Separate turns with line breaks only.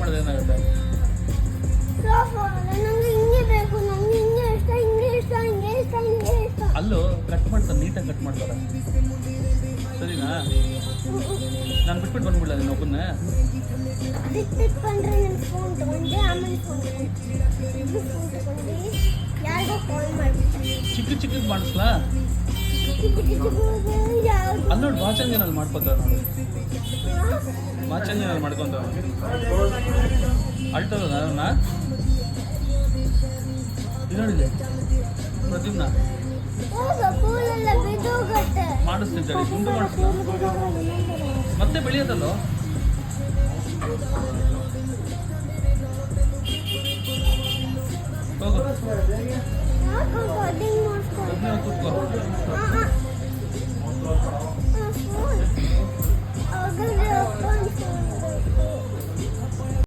ಮಾಡಿದ್ರೆ ಏನಾಗುತ್ತೆ?
ನಂಗೆ ಹಿಂಗೆ ಬೇಕು, ನಂಗೆ ಹಿಂಗೆ ಇಷ್ಟ, ಹಿಂಗೆ ಇಷ್ಟ, ಹಿಂಗೆ ಇಷ್ಟ, ಹಿಂಗೆ ಇಷ್ಟ.
ಅಲ್ಲೂ ಕಟ್ ಮಾಡ್ತಾರೆ, ನೀಟಾಗಿ ಕಟ್ ಮಾಡ್ತಾರೆ. ಸರಿನಾ? ನಾನು ಬಿಟ್ಬಿಟ್ಟು ಬಂದ್ಬಿಡಲ್ಲ ನೀನು ಒಬ್ಬನ್ನೇ?
ಬಿಟ್ಬಿಟ್ಟು ಬಂದರೆ ನನ್ನ ಫೋನ್ ತೊಗೊಂಡೆ, ಆಮೇಲೆ ಫೋನ್ ತಗೊಂಡು ಯಾರಿಗೋ ಕಾಲ್ ಮಾಡಿಬಿಟ್ಟೆ.
ಚಿಕ್ಕದು ಮಾಡಿಸ್ಲಾ?
ಯಾವುದು
ಅಲ್ಲಿ ನೋಡಿ ವಾಚಂಗೇನಲ್ಲಿ ಮಾಡ್ಕೊತಾರೆ ನೋಡಿ, ವಾಚಂಗೇನಲ್ಲಿ ಮಾಡ್ಕೊತ ಅಳ್ತದ ನನ್ನ ಇದು ನೋಡಿದೆ ಪ್ರತಿಮ್ನ
ಕೂಲೆಲ್ಲ ಬಿದ್ದೋಗುತ್ತೆ.
ಮಾಡಿಸ್ತಿದ್ದಾಳೆ, ಗುಂಡು ಮಾಡಿಸ್ಲ ಮತ್ತೆ ಬೆಳೆಯೋದಲ್ಲೋ.